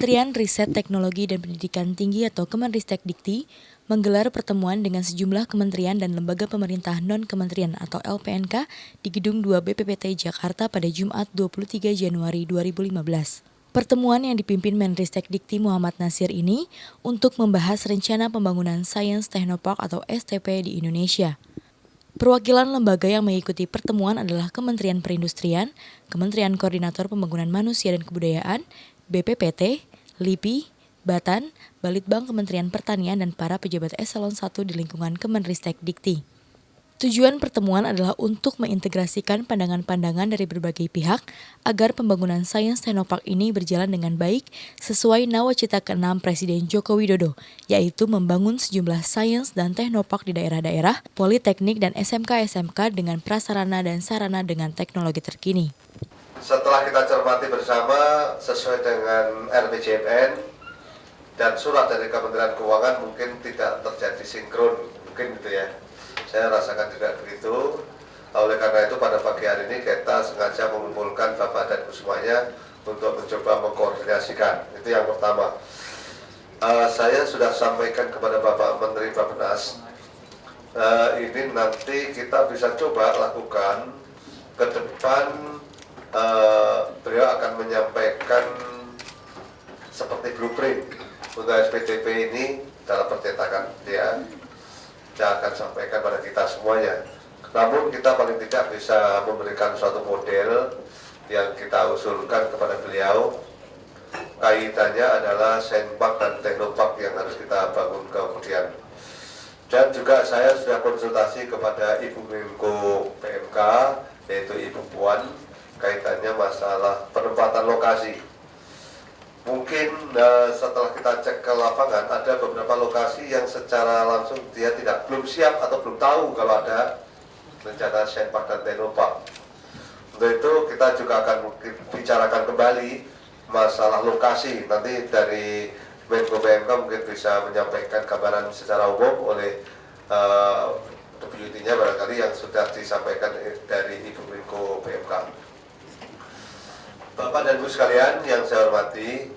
Kementerian Riset Teknologi dan Pendidikan Tinggi atau Kemenristek-Dikti menggelar pertemuan dengan sejumlah kementerian dan lembaga pemerintah non-kementerian atau LPNK di Gedung 2 BPPT Jakarta pada Jumat 23 Januari 2015. Pertemuan yang dipimpin Menristek-Dikti Muhammad Nasir ini untuk membahas rencana pembangunan Science Technopark atau STP di Indonesia. Perwakilan lembaga yang mengikuti pertemuan adalah Kementerian Perindustrian, Kementerian Koordinator Pembangunan Manusia dan Kebudayaan, BPPT, LIPI, Batan, Balitbang Kementerian Pertanian dan para pejabat eselon 1 di lingkungan Kemenristek-Dikti. Tujuan pertemuan adalah untuk mengintegrasikan pandangan-pandangan dari berbagai pihak agar pembangunan Science Technopark ini berjalan dengan baik sesuai nawacita ke-6 Presiden Joko Widodo, yaitu membangun sejumlah Science dan Technopark di daerah-daerah, politeknik dan SMK-SMK dengan prasarana dan sarana dengan teknologi terkini. Setelah kita cermati bersama sesuai dengan RPJMN dan surat dari Kementerian Keuangan mungkin tidak terjadi sinkron, mungkin gitu ya. Saya rasakan tidak begitu. Oleh karena itu pada pagi hari ini kita sengaja mengumpulkan Bapak dan Ibu semuanya untuk mencoba mengkoordinasikan. Itu yang pertama. Saya sudah sampaikan kepada Bapak Menteri Bappenas, ini nanti kita bisa coba lakukan ke depan. Beliau akan menyampaikan seperti blueprint untuk SPTP ini dalam percetakan dia akan sampaikan pada kita semuanya. Namun kita paling tidak bisa memberikan suatu model yang kita usulkan kepada beliau. Kaitannya adalah Sciencepark dan Technopark yang harus kita bangun kemudian. Dan juga saya sudah konsultasi kepada Ibu Menko PMK, yaitu Ibu Puan, kaitannya masalah penempatan lokasi. Mungkin setelah kita cek ke lapangan ada beberapa lokasi yang secara langsung dia belum siap atau belum tahu kalau ada rencana Sciencepark dan Technopark. Untuk itu kita juga akan mungkin bicarakan kembali masalah lokasi. Nanti dari Menko PMK mungkin bisa menyampaikan gambaran secara umum oleh deputinya barangkali yang sudah disampaikan dari Ibu Menko PMK. Bapak dan Ibu sekalian yang saya hormati,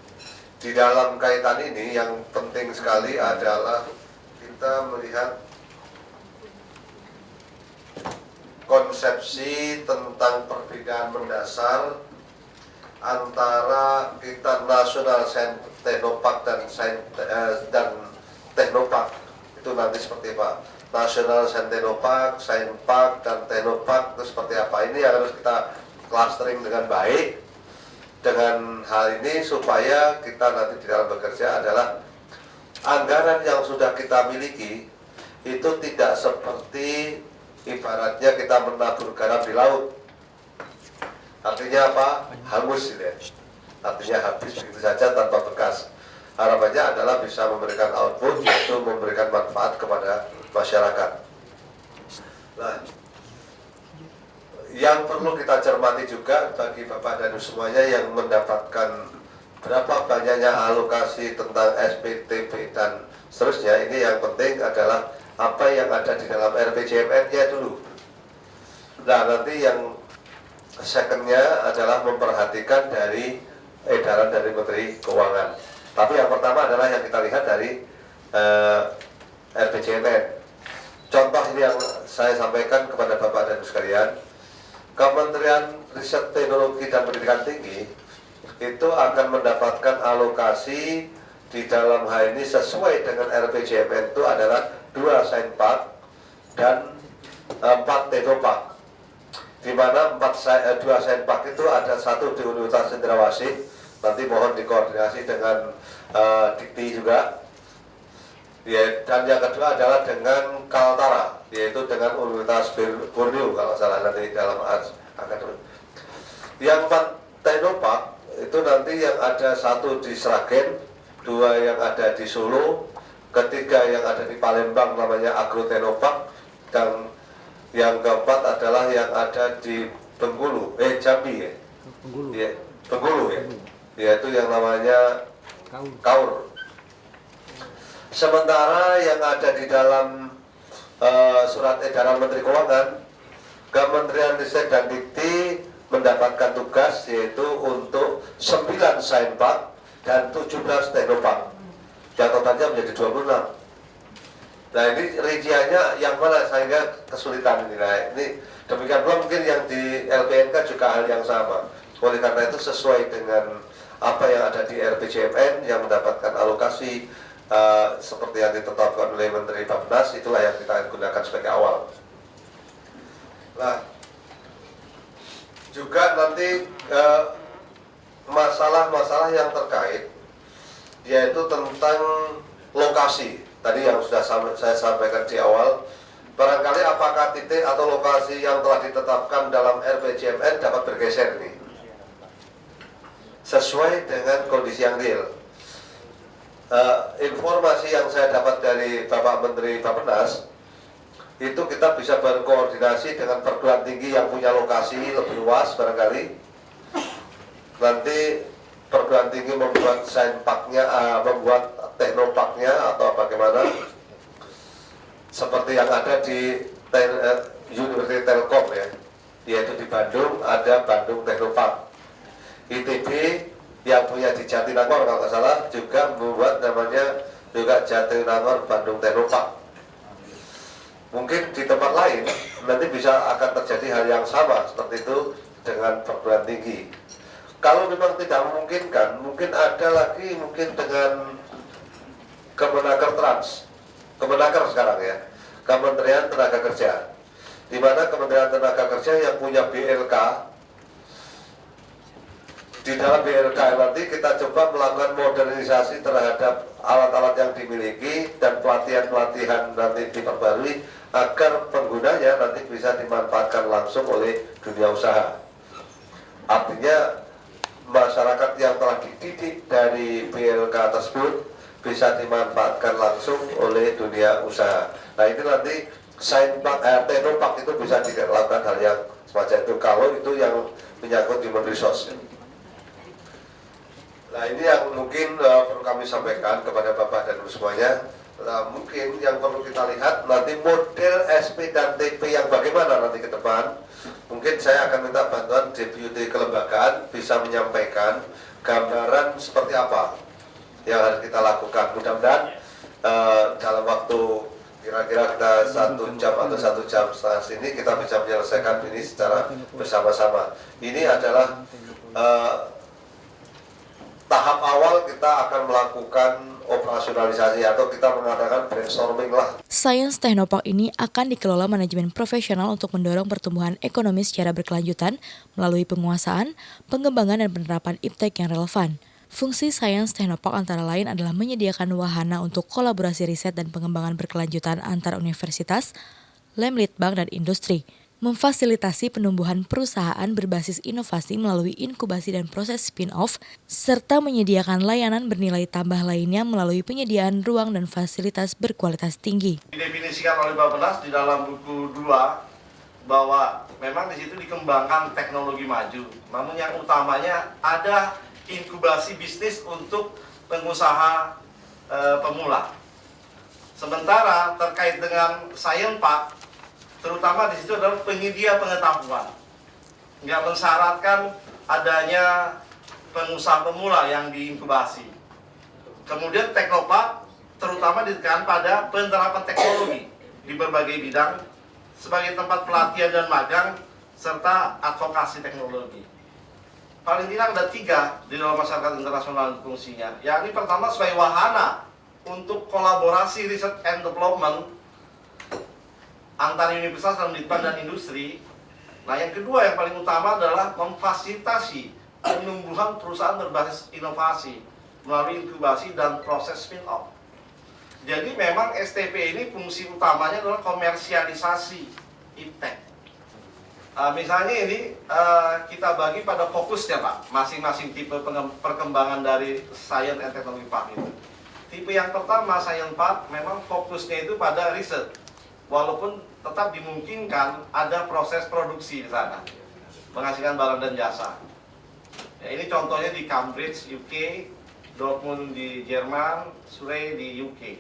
di dalam kaitan ini yang penting sekali adalah kita melihat konsepsi tentang perbedaan mendasar antara kita National Science Technopark dan Technopark. Itu nanti seperti apa? National Science Technopark, Science Park, dan Technopark itu seperti apa? Ini yang harus kita clustering dengan baik. Dengan hal ini supaya kita nanti di dalam bekerja adalah anggaran yang sudah kita miliki itu tidak seperti ibaratnya kita menabur garam di laut. Artinya apa? Hangus gitu ya. Artinya habis begitu saja tanpa bekas. Harapannya adalah bisa memberikan output, yaitu memberikan manfaat kepada masyarakat. Nah, yang perlu kita cermati juga bagi Bapak dan Ibu semuanya yang mendapatkan berapa banyaknya alokasi tentang SPTP dan seterusnya, ini yang penting adalah apa yang ada di dalam RPJMN-nya dulu. Nah, nanti yang secondnya adalah memperhatikan dari edaran dari Menteri Keuangan. Tapi yang pertama adalah yang kita lihat dari RPJMN. Contoh ini yang saya sampaikan kepada Bapak dan Ibu sekalian. Kementerian Riset Teknologi dan Pendidikan Tinggi itu akan mendapatkan alokasi di dalam hal ini sesuai dengan RPJMN itu adalah 2 Sciencepark dan 4 Technopark. Di mana 2 Sciencepark itu ada 1 di Universitas Cendrawasih, nanti mohon dikoordinasi dengan Dikti juga. Ya, dan yang kedua adalah dengan Kaltara, yaitu dengan Universitas Borneo kalau salah nanti dalam akademik. Yang 4 Technopark itu nanti yang ada 1 di Sragen, 2 yang ada di Solo, ketiga yang ada di Palembang namanya Agro Technopark, dan yang keempat adalah yang ada di Bengkulu, Jambi ya, Bengkulu ya, yaitu yang namanya Kaur. Sementara yang ada di dalam surat edaran Menteri Keuangan, Kementerian Riset dan Dikti mendapatkan tugas yaitu untuk 9 Sciencepark dan 17 teknopark. Yang totalnya menjadi 26. Nah ini rinciannya yang mana sehingga kesulitan ini. Nah ini demikian pula mungkin yang di LPNK juga hal yang sama. Oleh karena itu sesuai dengan apa yang ada di RPJMN yang mendapatkan alokasi seperti yang ditetapkan oleh Menteri Bappenas, itulah yang kita gunakan sebagai awal. Nah, juga nanti masalah-masalah yang terkait yaitu tentang lokasi. Tadi yang sudah saya sampaikan di awal, barangkali apakah titik atau lokasi yang telah ditetapkan dalam RPJMN dapat bergeser ini sesuai dengan kondisi yang real. Informasi yang saya dapat dari Bapak Menteri Bappenas itu kita bisa berkoordinasi dengan perguruan tinggi yang punya lokasi lebih luas barangkali. Nanti perguruan tinggi membuat sainparknya, membuat teknoparknya atau bagaimana, seperti yang ada di Universitas Telkom ya, yaitu di Bandung ada Bandung Teknopark. ITB yang punya di Jatinangor kalau nggak salah juga membuat namanya juga Jatinangor Bandung Teknopark. Mungkin di tempat lain nanti bisa akan terjadi hal yang sama seperti itu dengan perguruan tinggi. Kalau memang tidak memungkinkan, mungkin ada lagi mungkin dengan Kemenaker sekarang ya, Kementerian Tenaga Kerja, di mana Kementerian Tenaga Kerja yang punya BLK. Di dalam BLK nanti kita coba melakukan modernisasi terhadap alat-alat yang dimiliki dan pelatihan-pelatihan nanti diperbarui agar penggunanya nanti bisa dimanfaatkan langsung oleh dunia usaha. Artinya masyarakat yang telah dididik dari BLK tersebut bisa dimanfaatkan langsung oleh dunia usaha. Nah ini nanti teknopark itu bisa dilakukan hal yang semacam itu kalau itu yang menyangkut human resource. Nah ini yang mungkin perlu kami sampaikan kepada Bapak dan Ibu semuanya. Nah, mungkin yang perlu kita lihat nanti model SP dan TP yang bagaimana nanti ke depan. Mungkin saya akan minta bantuan Deputi Kelembagaan bisa menyampaikan gambaran seperti apa yang harus kita lakukan. Mudah-mudahan dalam waktu kira-kira kita 1 jam atau 1 jam setengah ini kita bisa menyelesaikan ini secara bersama-sama. Ini adalah tahap awal kita akan melakukan operasionalisasi atau kita mengadakan brainstorming lah. Science Technopark ini akan dikelola manajemen profesional untuk mendorong pertumbuhan ekonomi secara berkelanjutan melalui penguasaan, pengembangan dan penerapan iptek yang relevan. Fungsi Science Technopark antara lain adalah menyediakan wahana untuk kolaborasi riset dan pengembangan berkelanjutan antar universitas, lem litbang dan industri, memfasilitasi penumbuhan perusahaan berbasis inovasi melalui inkubasi dan proses spin-off, serta menyediakan layanan bernilai tambah lainnya melalui penyediaan ruang dan fasilitas berkualitas tinggi. Didefinisikan oleh Bappenas di dalam buku 2 bahwa memang di situ dikembangkan teknologi maju, namun yang utamanya ada inkubasi bisnis untuk pengusaha pemula. Sementara terkait dengan Science Park, terutama di situ adalah penyedia pengetahuan, nggak mensyaratkan adanya pengusaha pemula yang diinkubasi. Kemudian Teknopark terutama ditekan pada penerapan teknologi di berbagai bidang sebagai tempat pelatihan dan magang serta advokasi teknologi. Paling tidak ada 3 di dalam masyarakat internasional fungsinya. Yakni pertama sebagai wahana untuk kolaborasi riset and development antar universitas dan litbang dan industri. Nah, yang kedua yang paling utama adalah memfasilitasi penumbuhan perusahaan berbasis inovasi melalui inkubasi dan proses spin-off. Jadi memang STP ini fungsi utamanya adalah komersialisasi iptek. Misalnya ini kita bagi pada fokusnya Pak, masing-masing tipe perkembangan dari Science and Technology Park itu. Tipe yang pertama Science Park memang fokusnya itu pada riset. Walaupun tetap dimungkinkan ada proses produksi di sana, menghasilkan barang dan jasa. Ya, ini contohnya di Cambridge, UK, Dortmund di Jerman, Surrey di UK,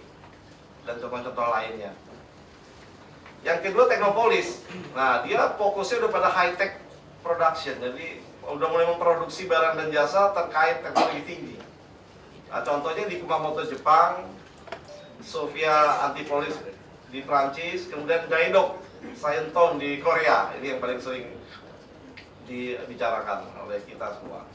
dan contoh-contoh lainnya. Yang kedua Teknopolis. Nah, dia fokusnya udah pada high tech production, jadi udah mulai memproduksi barang dan jasa terkait teknologi tinggi. Nah, contohnya di Kumamoto Jepang, Sofia Antipolis di Prancis, kemudian Gaidok Scienton di Korea. Ini yang paling sering dibicarakan oleh kita semua.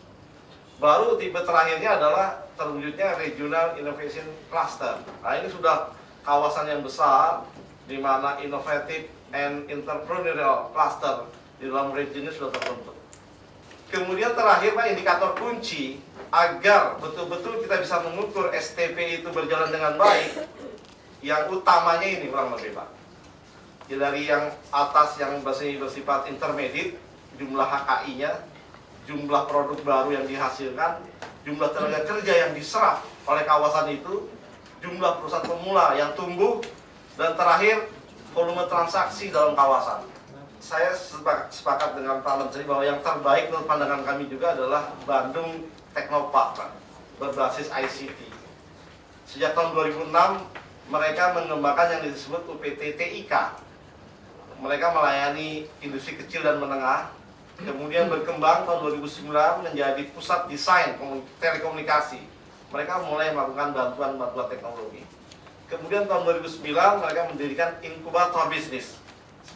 Baru tipe terakhirnya adalah terwujudnya Regional Innovation Cluster. Nah, ini sudah kawasan yang besar di mana innovative and entrepreneurial cluster di dalam regionnya sudah terbentuk. Kemudian terakhir Pak, indikator kunci agar betul-betul kita bisa mengukur STP itu berjalan dengan baik, yang utamanya ini kurang lebih Pak. Jadi dari yang atas yang bersifat intermediate, jumlah HKI-nya, jumlah produk baru yang dihasilkan, jumlah tenaga kerja yang diserap oleh kawasan itu, jumlah perusahaan pemula yang tumbuh, dan terakhir volume transaksi dalam kawasan. Saya sepakat dengan Pak Menteri bahwa yang terbaik menurut pandangan kami juga adalah Bandung Technopark, Pak, berbasis ICT. Sejak tahun 2006 mereka mengembangkan yang disebut UPT TIK. Mereka melayani industri kecil dan menengah. Kemudian berkembang tahun 2009 menjadi pusat desain telekomunikasi. Mereka mulai melakukan bantuan teknologi. Kemudian tahun 2009 mereka mendirikan inkubator bisnis.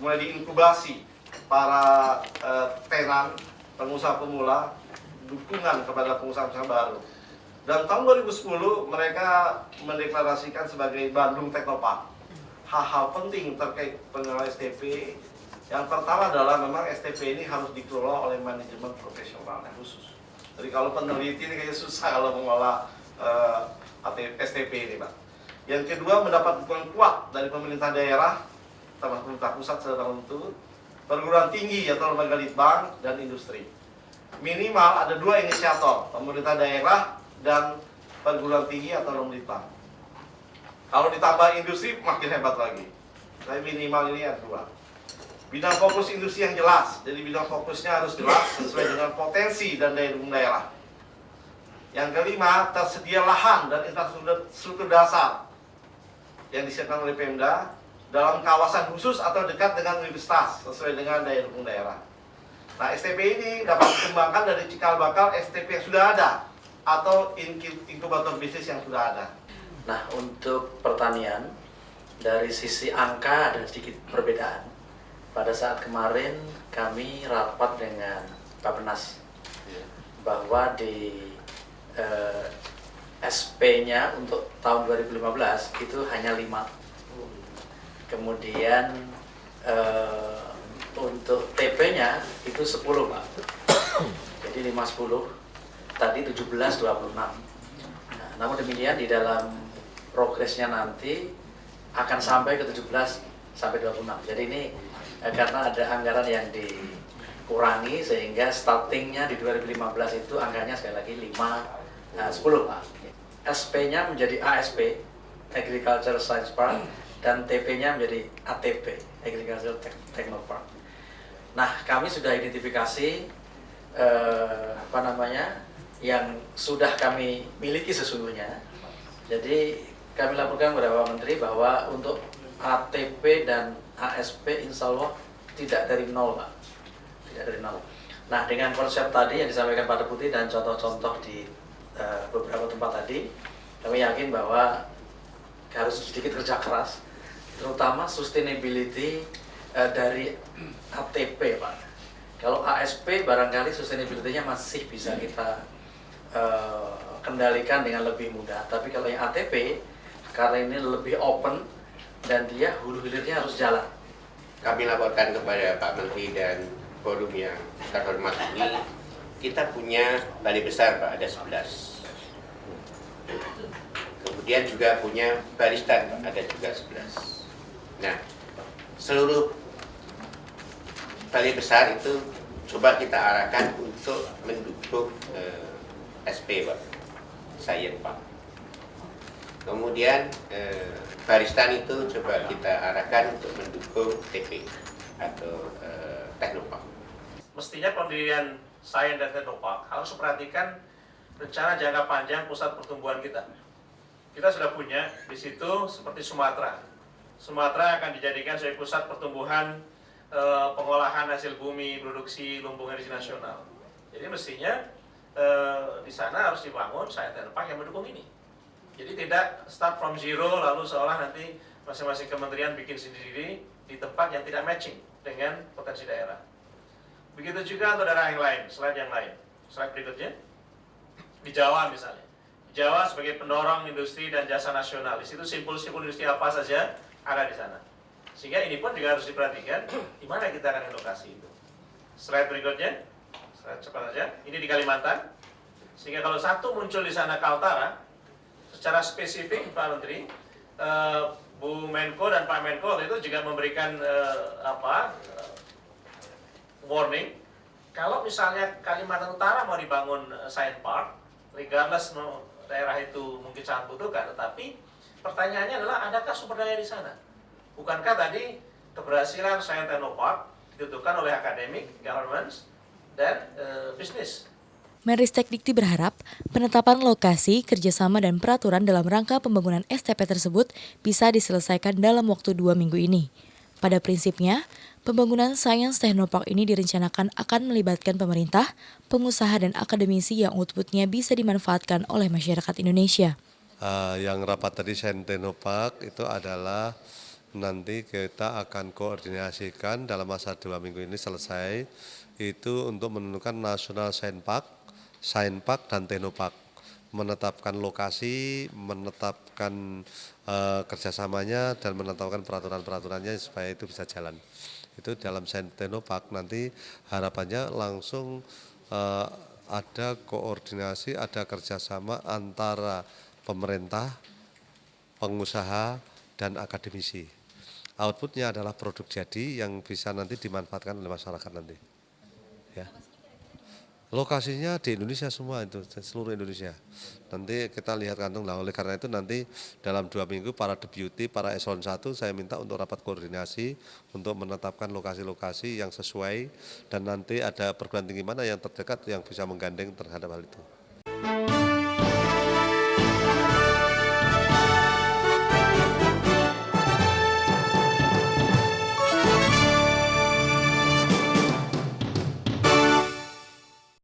Mulai diinkubasi para tenan, pengusaha pemula, dukungan kepada pengusaha-pengusaha baru. Dan tahun 2010 mereka mendeklarasikan sebagai Bandung Technopark. Hal-hal penting terkait pengelola STP, yang pertama adalah memang STP ini harus dikelola oleh manajemen profesional yang khusus. Jadi kalau peneliti ini kayaknya susah kalau mengelola STP ini, Pak. Yang kedua, mendapat dukungan kuat dari pemerintah daerah, termasuk pemerintah pusat secara tentu, perguruan tinggi atau lembaga litbang, dan industri. Minimal ada 2 inisiator, pemerintah daerah dan perguruan tinggi atau lembaga litbang. Kalau ditambah industri makin hebat lagi. Tapi minimal ini ada 2. Bidang fokus industri yang jelas, jadi bidang fokusnya harus jelas sesuai dengan potensi dan daya dukung daerah. Yang kelima, tersedia lahan dan infrastruktur dasar yang disiapkan oleh Pemda dalam kawasan khusus atau dekat dengan universitas sesuai dengan daya dukung daerah. Nah, STP ini dapat dikembangkan dari cikal bakal STP yang sudah ada atau inkubator bisnis yang sudah ada. Nah, untuk pertanian dari sisi angka ada sedikit perbedaan. Pada saat kemarin kami rapat dengan Bappenas bahwa di SP-nya untuk tahun 2015 itu hanya 5. Kemudian untuk TP-nya itu 10, Pak. Jadi 5-10, tadi 17-26. Nah, namun demikian di dalam progresnya nanti akan sampai ke 17-26. Jadi ini karena ada anggaran yang dikurangi sehingga startingnya di 2015 itu angkanya sekali lagi 10, Pak. SP-nya menjadi ASP, Agriculture Science Park, dan TP-nya menjadi ATP, Agricultural Technopark. Nah, kami sudah identifikasi yang sudah kami miliki sesungguhnya. Jadi kami laporkan kepada Pak Menteri bahwa untuk ATP dan ASP insya Allah tidak dari 0, Pak. Tidak dari 0. Nah, dengan konsep tadi yang disampaikan Pak Deputi dan contoh-contoh di beberapa tempat tadi, kami yakin bahwa harus sedikit kerja keras, terutama sustainability dari ATP, Pak. Kalau ASP barangkali sustainability-nya masih bisa kita kendalikan dengan lebih mudah. Tapi kalau yang ATP, karena ini lebih open dan dia hulu hilirnya harus jalan. Kami laporkan kepada Pak Menteri dan forum yang terhormat ini, kita punya balai besar, Pak, ada 11. Kemudian juga punya baristan, Pak, ada juga 11. Nah, seluruh balai besar itu coba kita arahkan untuk mendukung SP, Pak, Sains, Pak. Kemudian baristan itu coba kita arahkan untuk mendukung TP atau Teknopark. Mestinya pendirian Sains dan Teknopark harus memperhatikan rencana jangka panjang pusat pertumbuhan kita. Kita sudah punya di situ seperti Sumatera. Sumatera akan dijadikan sebagai pusat pertumbuhan pengolahan hasil bumi, produksi lumbung energi nasional. Jadi mestinya di sana harus dibangun Sains Teknopark yang mendukung ini. Jadi tidak start from zero lalu seolah nanti masing-masing kementerian bikin sendiri di tempat yang tidak matching dengan potensi daerah. Begitu juga untuk daerah yang lain, slide yang lain. Slide berikutnya. Di Jawa misalnya. Di Jawa sebagai pendorong industri dan jasa nasional. Di situ simpul-simpul industri apa saja ada di sana. Sehingga ini pun juga harus diperhatikan di mana kita akan lokasi itu. Slide berikutnya. Slide cepat saja. Ini di Kalimantan. Sehingga kalau satu muncul di sana Kaltara, secara spesifik Pak Menteri, Bu Menko dan Pak Menko itu juga memberikan warning, kalau misalnya Kalimantan Utara mau dibangun science park, regardless daerah itu mungkin sangat butuhkan, tetapi pertanyaannya adalah adakah sumber daya di sana? Bukankah tadi keberhasilan science technopark dibutuhkan oleh akademik, governments, dan bisnis? Menristek Dikti berharap penetapan lokasi, kerjasama, dan peraturan dalam rangka pembangunan STP tersebut bisa diselesaikan dalam waktu 2 minggu ini. Pada prinsipnya, pembangunan Science Technopark ini direncanakan akan melibatkan pemerintah, pengusaha, dan akademisi yang outputnya bisa dimanfaatkan oleh masyarakat Indonesia. Yang rapat tadi Science Technopark itu adalah nanti kita akan koordinasikan dalam masa 2 minggu ini selesai, itu untuk menentukan National Science Park dan Technopark, menetapkan lokasi, menetapkan kerjasamanya, dan menetapkan peraturan-peraturannya supaya itu bisa jalan. Itu dalam Science Technopark nanti harapannya langsung ada koordinasi, ada kerjasama antara pemerintah, pengusaha, dan akademisi. Outputnya adalah produk jadi yang bisa nanti dimanfaatkan oleh masyarakat nanti. Ya. Lokasinya di Indonesia semua, itu seluruh Indonesia. Nanti kita lihat kantong. Oleh karena itu nanti dalam 2 minggu para deputi, para eselon 1 saya minta untuk rapat koordinasi untuk menetapkan lokasi-lokasi yang sesuai, dan nanti ada perguruan tinggi mana yang terdekat yang bisa menggandeng terhadap hal itu.